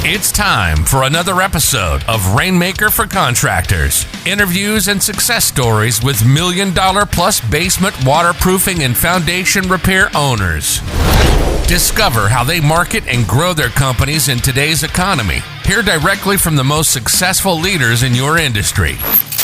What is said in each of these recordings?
It's time for another episode of Rainmaker for Contractors. Interviews and success stories with $1 million plus basement waterproofing and foundation repair owners. Discover how they market and grow their companies in today's economy. Hear directly from the most successful leaders in your industry.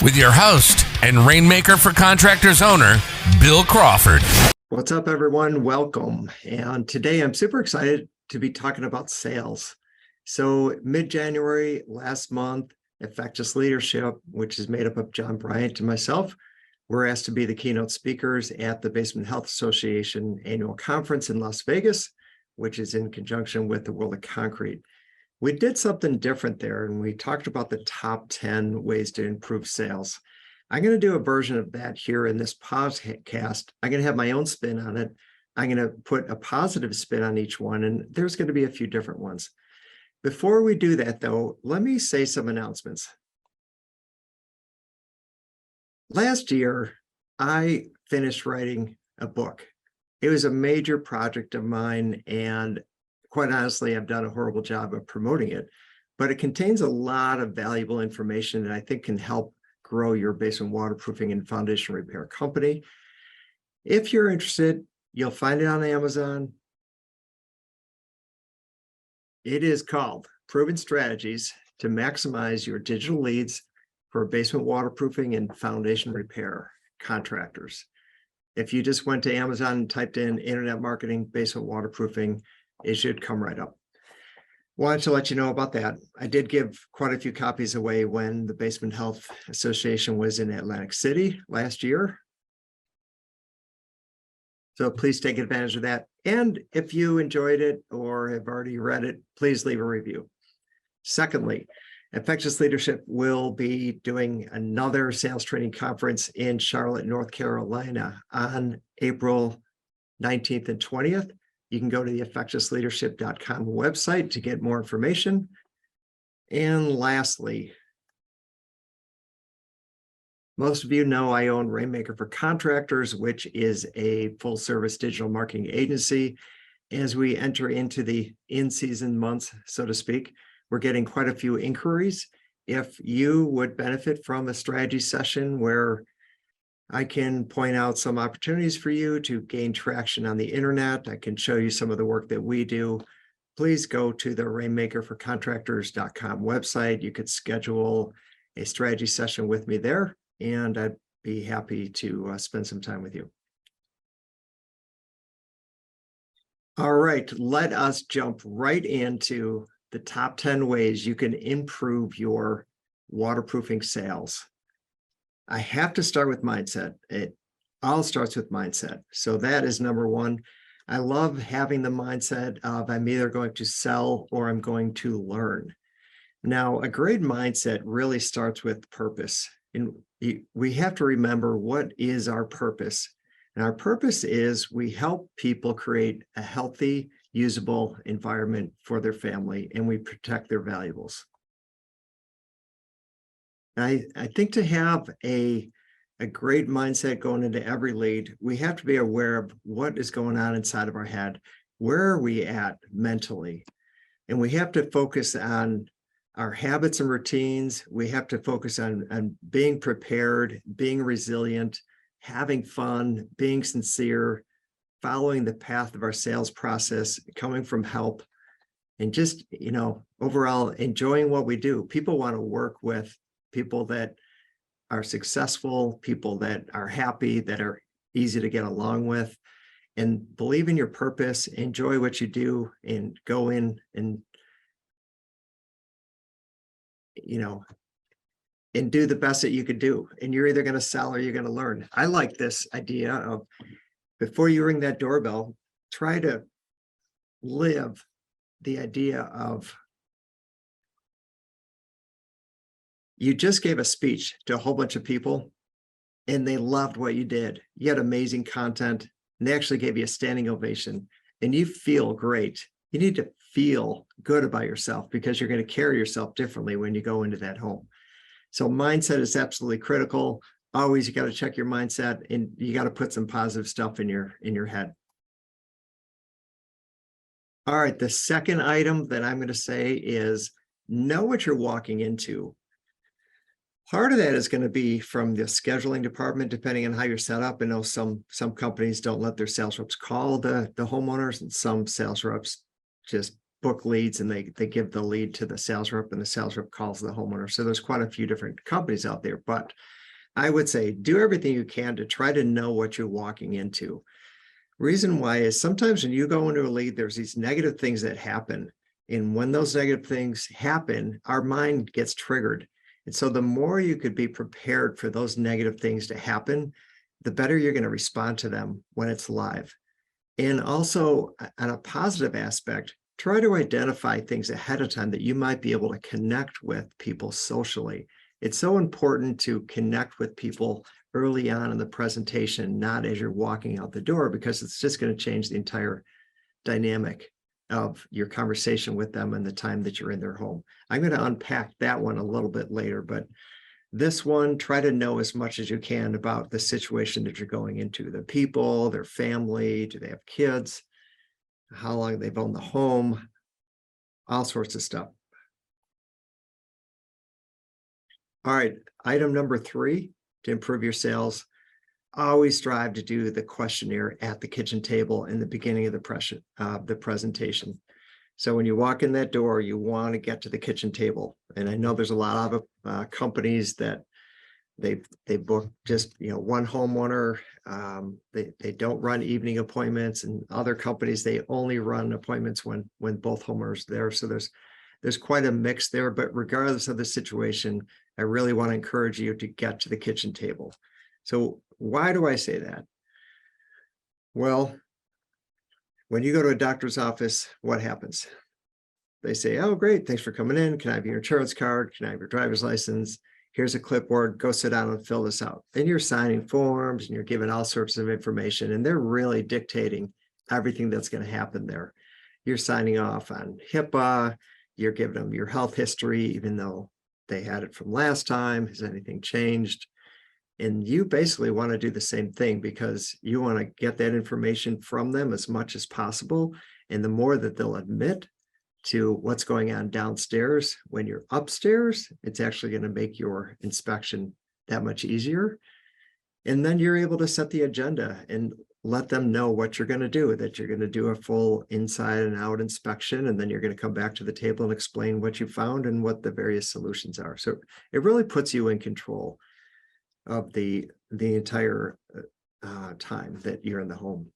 With your host and Rainmaker for Contractors owner, Bill Crawford. What's up, everyone? Welcome. And today I'm super excited to be talking about sales. So mid-January last month, Effectus Leadership, which is made up of John Bryant and myself, we're asked to be the keynote speakers at the Basement Health Association annual conference in Las Vegas, which is in conjunction with the World of Concrete. We did something different there, and we talked about the top 10 ways to improve sales. I'm going to do a version of that here in this podcast. I'm going to have my own spin on it. I'm going to put a positive spin on each one, and there's going to be a few different ones. Before we do that, though, let me say some announcements. Last year, I finished writing a book. It was a major project of mine, and quite honestly, I've done a horrible job of promoting it, but it contains a lot of valuable information that I think can help grow your basement waterproofing and foundation repair company. If you're interested, you'll find it on Amazon. It is called Proven Strategies to Maximize Your Digital Leads for Basement Waterproofing and Foundation Repair Contractors. If you just went to Amazon and typed in internet marketing, basement waterproofing, it should come right up. Wanted to let you know about that. I did give quite a few copies away when the Basement Health Association was in Atlantic City last year. So please take advantage of that. And if you enjoyed it or have already read it, please leave a review. Secondly, Effectus Leadership will be doing another sales training conference in Charlotte, North Carolina on April 19th and 20th. You can go to the effectusleadership.com website to get more information. And lastly, most of you know I own Rainmaker for Contractors, which is a full-service digital marketing agency. As we enter into the in-season months, so to speak, we're getting quite a few inquiries. If you would benefit from a strategy session where I can point out some opportunities for you to gain traction on the internet, I can show you some of the work that we do, please go to the rainmakerforcontractors.com website. You could schedule a strategy session with me there, and I'd be happy to spend some time with you. All right, let us jump right into the top 10 ways you can improve your waterproofing sales. I have to start with mindset. It all starts with mindset. So that is number one. I love having the mindset of I'm either going to sell or I'm going to learn. Now, a great mindset really starts with purpose. And we have to remember what is our purpose. And our purpose is we help people create a healthy, usable environment for their family, and we protect their valuables. I think to have a great mindset going into every lead, we have to be aware of what is going on inside of our head. Where are we at mentally? And we have to focus on our habits and routines. We have to focus on being prepared, being resilient, having fun, being sincere, following the path of our sales process, coming from help, and just, overall enjoying what we do. People want to work with people that are successful, people that are happy, that are easy to get along with, and believe in your purpose, enjoy what you do, and go in and and do the best that you could do. And you're either going to sell or you're going to learn. I like this idea of before you ring that doorbell, try to live the idea of you just gave a speech to a whole bunch of people and they loved what you did. You had amazing content and they actually gave you a standing ovation and you feel great. You need to feel good about yourself because you're going to carry yourself differently when you go into that home. So mindset is absolutely critical. Always, you got to check your mindset and you got to put some positive stuff in your head. All right, the second item that I'm going to say is know what you're walking into. Part of that is going to be from the scheduling department, depending on how you're set up. I know some companies don't let their sales reps call the homeowners, and some sales reps just book leads and they give the lead to the sales rep and the sales rep calls the homeowner. So there's quite a few different companies out there, but I would say do everything you can to try to know what you're walking into. Reason why is sometimes when you go into a lead, there's these negative things that happen. And when those negative things happen, our mind gets triggered. And so the more you could be prepared for those negative things to happen, the better you're going to respond to them when it's live. And also on a positive aspect, try to identify things ahead of time that you might be able to connect with people socially. It's so important to connect with people early on in the presentation, not as you're walking out the door, because it's just going to change the entire dynamic of your conversation with them and the time that you're in their home. I'm going to unpack that one a little bit later, but this one, try to know as much as you can about the situation that you're going into, the people, their family, do they have kids, how long they've owned the home, all sorts of stuff. All right, item number 3, to improve your sales, always strive to do the questionnaire at the kitchen table in the beginning of the presentation. So when you walk in that door, you want to get to the kitchen table. And I know there's a lot of companies that they book just one homeowner. They don't run evening appointments, and other companies they only run appointments when both homeowners are there. So there's quite a mix there. But regardless of the situation, I really want to encourage you to get to the kitchen table. So why do I say that? Well, when you go to a doctor's office, what happens? They say, oh, great, thanks for coming in. Can I have your insurance card? Can I have your driver's license? Here's a clipboard, go sit down and fill this out. And you're signing forms and you're giving all sorts of information, and they're really dictating everything that's going to happen there. You're signing off on HIPAA, you're giving them your health history, even though they had it from last time. Has anything changed? And you basically want to do the same thing because you want to get that information from them as much as possible. And the more that they'll admit to what's going on downstairs, when you're upstairs, it's actually going to make your inspection that much easier. And then you're able to set the agenda and let them know what you're going to do, that you're going to do a full inside and out inspection, and then you're going to come back to the table and explain what you found and what the various solutions are. So it really puts you in control of the entire time that you're in the home.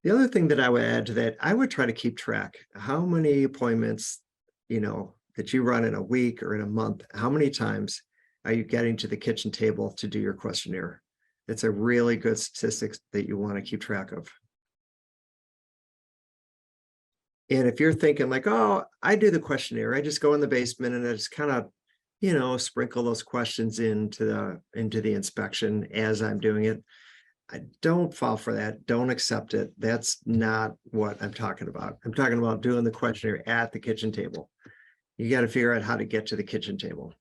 The other thing that I would add to that, I would try to keep track how many appointments, that you run in a week or in a month. How many times are you getting to the kitchen table to do your questionnaire? It's a really good statistic that you want to keep track of. And if you're thinking like, oh, I do the questionnaire, I just go in the basement and I just kind of, sprinkle those questions into the inspection as I'm doing it, I don't fall for that. Don't accept it. That's not what I'm talking about. I'm talking about doing the questionnaire at the kitchen table. You got to figure out how to get to the kitchen table.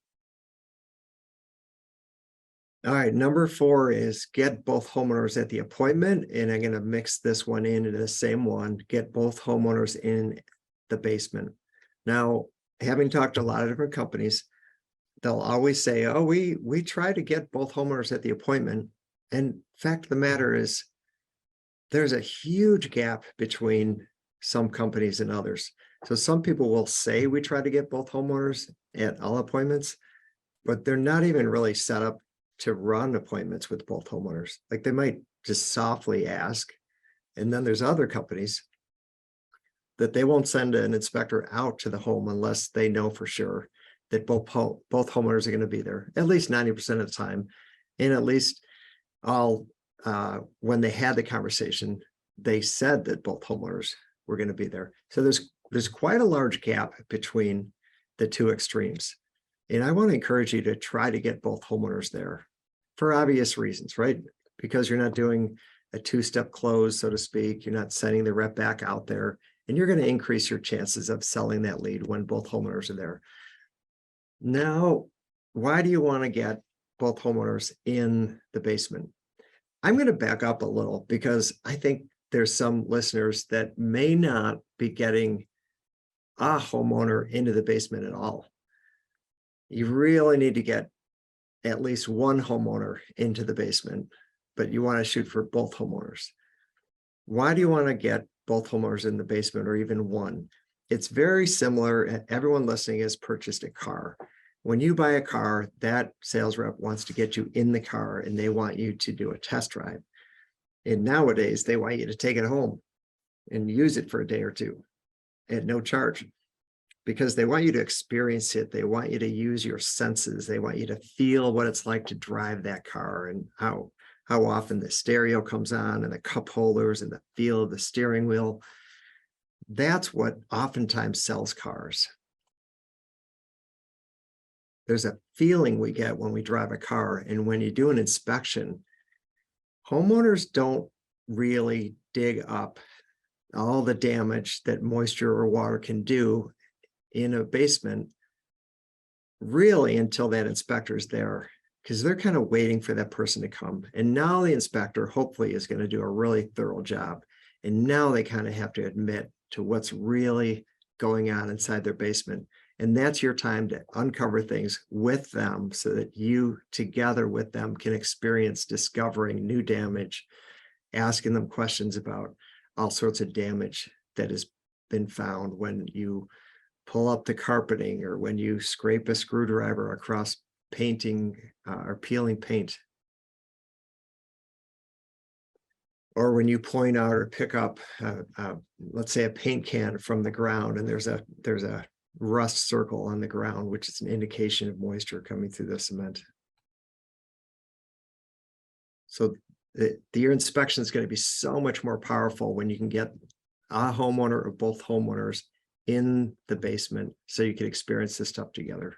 All right, number 4 is get both homeowners at the appointment, and I'm going to mix this one into the same one. Get both homeowners in the basement. Now, having talked to a lot of different companies, they'll always say, oh, we try to get both homeowners at the appointment. And fact of the matter is, there's a huge gap between some companies and others. So some people will say we try to get both homeowners at all appointments, but they're not even really set up to run appointments with both homeowners. Like they might just softly ask. And then there's other companies that they won't send an inspector out to the home unless they know for sure that both homeowners are going to be there at least 90% of the time. And at least when they had the conversation, they said that both homeowners were going to be there. So there's quite a large gap between the two extremes. And I want to encourage you to try to get both homeowners there for obvious reasons, right? Because you're not doing a 2-step close, so to speak. You're not sending the rep back out there, and you're going to increase your chances of selling that lead when both homeowners are there. Now, why do you want to get both homeowners in the basement? I'm going to back up a little because I think there's some listeners that may not be getting a homeowner into the basement at all. You really need to get at least one homeowner into the basement, but you want to shoot for both homeowners. Why do you want to get both homeowners in the basement, or even one? It's very similar. Everyone listening has purchased a car. When you buy a car, that sales rep wants to get you in the car and they want you to do a test drive. And nowadays they want you to take it home and use it for a day or two at no charge, because they want you to experience it. They want you to use your senses. They want you to feel what it's like to drive that car, and how often the stereo comes on and the cup holders and the feel of the steering wheel. That's what oftentimes sells cars. There's a feeling we get when we drive a car, and when you do an inspection, homeowners don't really dig up all the damage that moisture or water can do in a basement really until that inspector is there, because they're kind of waiting for that person to come. And now the inspector hopefully is going to do a really thorough job. And now they kind of have to admit to what's really going on inside their basement. And that's your time to uncover things with them so that you together with them can experience discovering new damage, asking them questions about all sorts of damage that has been found when you pull up the carpeting, or when you scrape a screwdriver across painting or peeling paint, or when you point out or pick up let's say a paint can from the ground, and there's a rust circle on the ground, which is an indication of moisture coming through the cement. So your inspection is going to be so much more powerful when you can get a homeowner or both homeowners in the basement so you can experience this stuff together.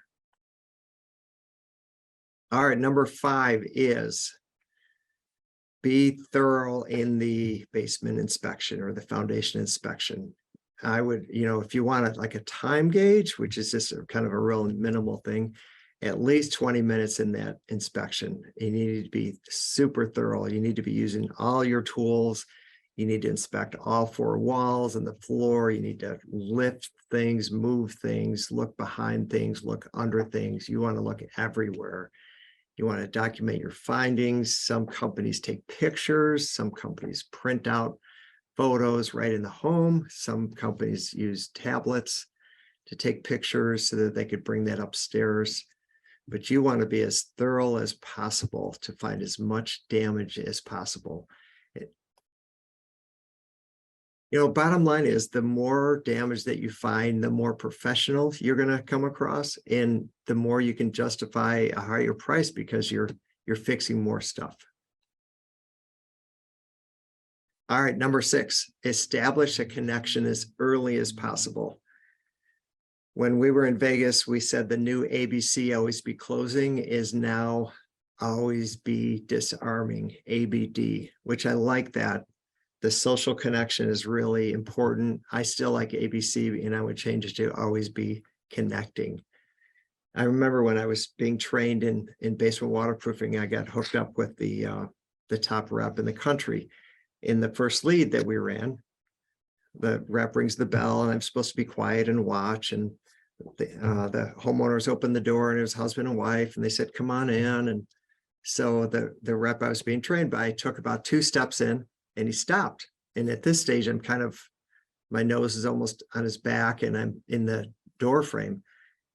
All right, number 5 is be thorough in the basement inspection or the foundation inspection. I would, if you want like a time gauge, which is just kind of a real minimal thing, at least 20 minutes in that inspection. You need to be super thorough. You need to be using all your tools. You need to inspect all 4 walls and the floor. You need to lift things, move things, look behind things, look under things. You want to look everywhere. You want to document your findings. Some companies take pictures. Some companies print out photos right in the home. Some companies use tablets to take pictures so that they could bring that upstairs. But you want to be as thorough as possible to find as much damage as possible. Bottom line is, the more damage that you find, the more professional you're going to come across, and the more you can justify a higher price because you're fixing more stuff. All right, number 6, establish a connection as early as possible. When we were in Vegas, we said the new ABC, always be closing, is now always be disarming, ABD, which I like that. The social connection is really important. I still like ABC, and I would change it to always be connecting. I remember when I was being trained in basement waterproofing, I got hooked up with the top rep in the country. In the first lead that we ran, the rep rings the bell, and I'm supposed to be quiet and watch. And the homeowners opened the door, and it was husband and wife, and they said, "Come on in." And so the rep I was being trained by took about 2 steps in, and he stopped. And at this stage, my nose is almost on his back, and I'm in the door frame.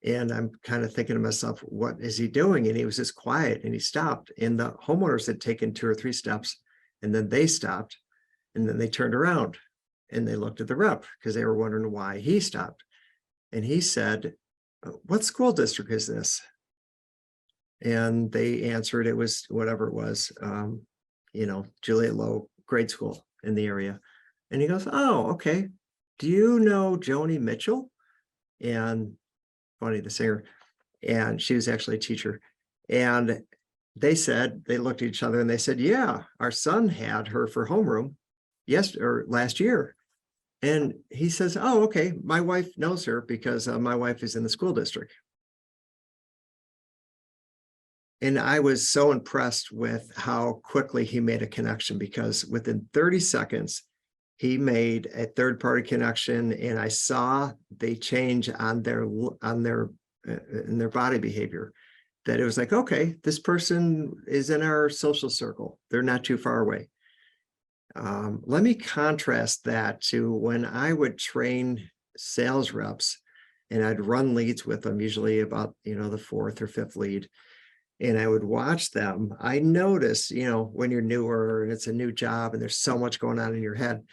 And I'm kind of thinking to myself, what is he doing? And he was just quiet, and he stopped. And the homeowners had taken 2 or 3 steps, and then they stopped, and then they turned around and they looked at the rep because they were wondering why he stopped. And he said, "What school district is this?" And they answered it was whatever it was, Juliet Low grade school in the area. And he goes, "Oh, okay. Do you know Joni Mitchell?" And funny, the singer, and she was actually a teacher. And they looked at each other and they said, "Yeah, our son had her for homeroom last year." And he says, "Oh, okay. My wife knows her because my wife is in the school district." And I was so impressed with how quickly he made a connection, because within 30 seconds, he made a third-party connection, and I saw they change on their in their body behavior, that it was like, okay, this person is in our social circle. They're not too far away. Let me contrast that to when I would train sales reps and I'd run leads with them, usually about, the fourth or fifth lead. And I would watch them. I notice, when you're newer and it's a new job and there's so much going on in your head,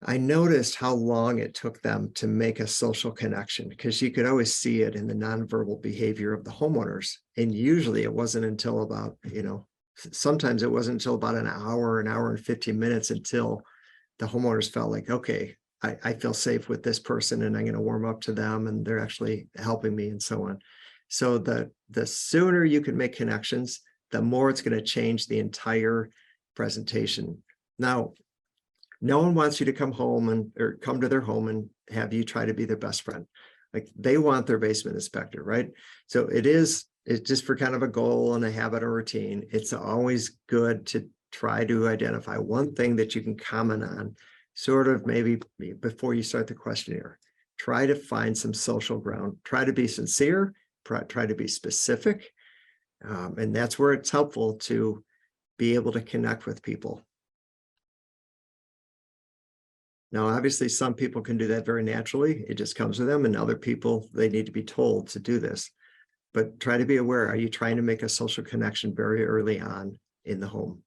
I noticed how long it took them to make a social connection, because you could always see it in the nonverbal behavior of the homeowners. And usually it wasn't until about, sometimes it wasn't until about an hour and 15 minutes until the homeowners felt like, okay, I feel safe with this person and I'm going to warm up to them and they're actually helping me and so on. So the sooner you can make connections, the more it's going to change the entire presentation. Now, no one wants you to come home or come to their home and have you try to be their best friend. Like, they want their basement inspector, right? So it's just for kind of a goal and a habit or routine. It's always good to try to identify one thing that you can comment on, sort of maybe before you start the questionnaire. Try to find some social ground. Try to be sincere. Try to be specific. And that's where it's helpful to be able to connect with people. Now, obviously, some people can do that very naturally. It just comes with them, and other people, they need to be told to do this. But try to be aware. Are you trying to make a social connection very early on in the home?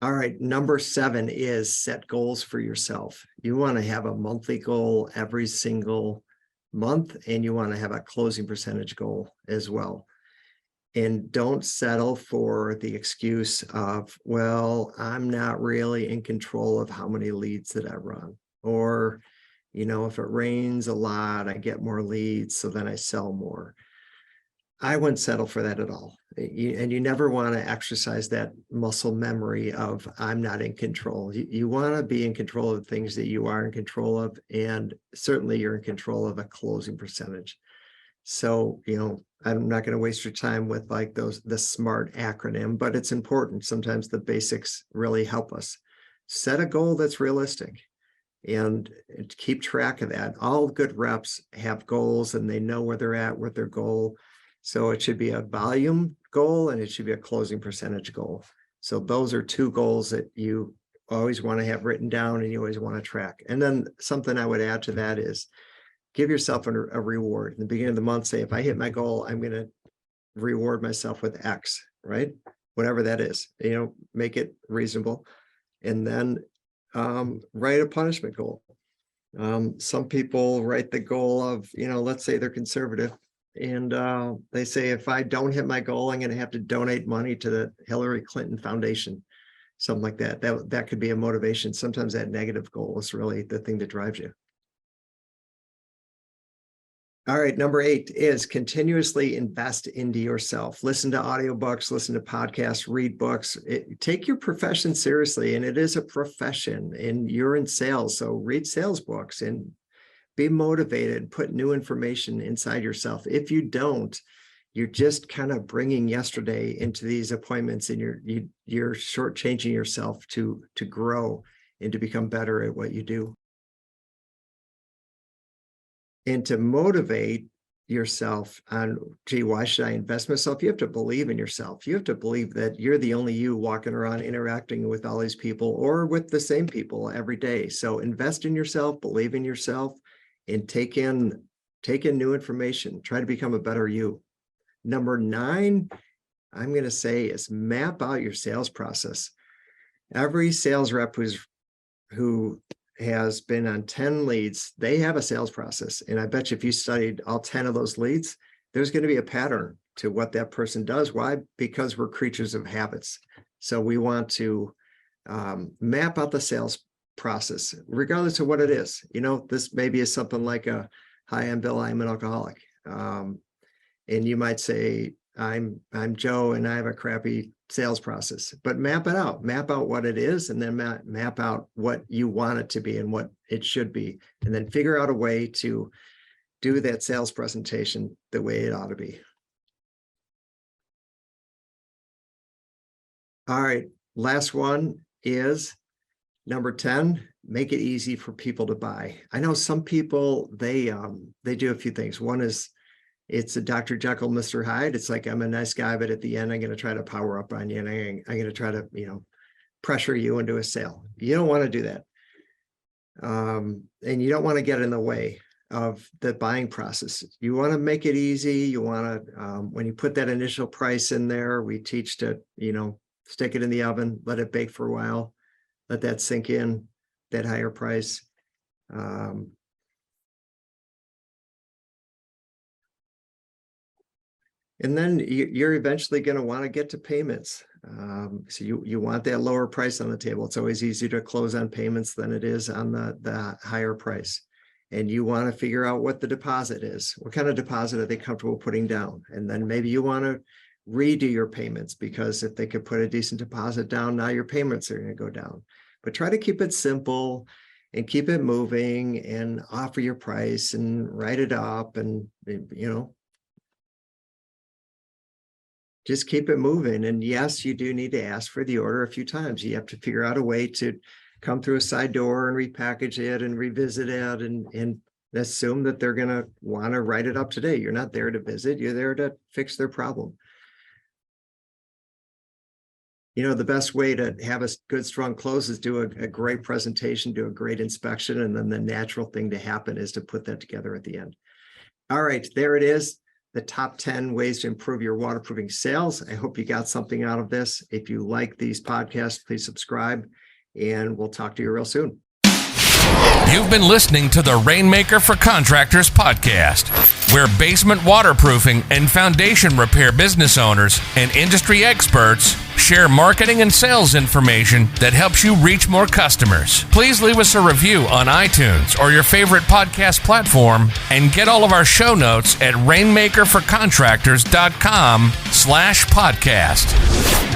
All right, number 7 is set goals for yourself. You want to have a monthly goal every single month, and you want to have a closing percentage goal as well. And don't settle for the excuse of, well, I'm not really in control of how many leads that I run. Or, if it rains a lot, I get more leads, so then I sell more. I wouldn't settle for that at all. And you never want to exercise that muscle memory of, I'm not in control. You want to be in control of things that you are in control of. And certainly you're in control of a closing percentage. So, I'm not going to waste your time with like the SMART acronym, but it's important. Sometimes the basics really help us. Set a goal that's realistic and keep track of that. All good reps have goals and they know where they're at with their goal. So it should be a volume goal and it should be a closing percentage goal. So those are 2 goals that you always want to have written down and you always want to track. And then something I would add to that is, give yourself a reward. In the beginning of the month, say, if I hit my goal, I'm going to reward myself with X, right? Whatever that is, make it reasonable. And then write a punishment goal. Some people write the goal of, let's say they're conservative. And they say, if I don't hit my goal, I'm going to have to donate money to the Hillary Clinton Foundation, something like that. That could be a motivation. Sometimes that negative goal is really the thing that drives you. All right, number 8 is continuously invest into yourself. Listen to audiobooks, listen to podcasts, read books. Take your profession seriously, and it is a profession, and you're in sales, so read sales books and be motivated, put new information inside yourself. If you don't, you're just kind of bringing yesterday into these appointments, and you're shortchanging yourself to grow and to become better at what you do. And to motivate yourself on, gee, why should I invest myself? You have to believe in yourself. You have to believe that you're the only you walking around interacting with all these people or with the same people every day. So invest in yourself, believe in yourself, and take in new information. Try to become a better you. Number 9, I'm going to say, is map out your sales process. Every sales rep who has been on 10 leads, they have a sales process. And I bet you if you studied all 10 of those leads, there's going to be a pattern to what that person does. Why? Because we're creatures of habits. So we want to map out the sales process, regardless of what it is. This maybe is something like a, hi, I'm Bill, I'm an alcoholic. And you might say, I'm Joe and I have a crappy sales process, but map it out, map out what it is, and then map out what you want it to be and what it should be. And then figure out a way to do that sales presentation the way it ought to be. All right. Last one is number 10, make it easy for people to buy. I know some people, they do a few things. One is it's a Dr. Jekyll, Mr. Hyde. It's like, I'm a nice guy, but at the end, I'm going to try to power up on you. And I'm going to try to, pressure you into a sale. You don't want to do that. And you don't want to get in the way of the buying process. You want to make it easy. You want to, when you put that initial price in there, we teach to, stick it in the oven, let it bake for a while, let that sink in, that higher price. And then you're eventually going to want to get to payments. So you want that lower price on the table. It's always easier to close on payments than it is on the higher price. And you want to figure out what the deposit is. What kind of deposit are they comfortable putting down? And then maybe you want to redo your payments, because if they could put a decent deposit down, now your payments are going to go down. But try to keep it simple and keep it moving and offer your price and write it up and, just keep it moving. And yes, you do need to ask for the order a few times. You have to figure out a way to come through a side door and repackage it and revisit it and assume that they're going to want to write it up today. You're not there to visit. You're there to fix their problem. The best way to have a good, strong close is do a great presentation, do a great inspection, and then the natural thing to happen is to put that together at the end. All right, there it is. The top 10 ways to improve your waterproofing sales. I hope you got something out of this. If you like these podcasts, please subscribe, and we'll talk to you real soon. You've been listening to the Rainmaker for Contractors podcast, where basement waterproofing and foundation repair business owners and industry experts share marketing and sales information that helps you reach more customers. Please leave us a review on iTunes or your favorite podcast platform, and get all of our show notes at rainmakerforcontractors.com/podcast.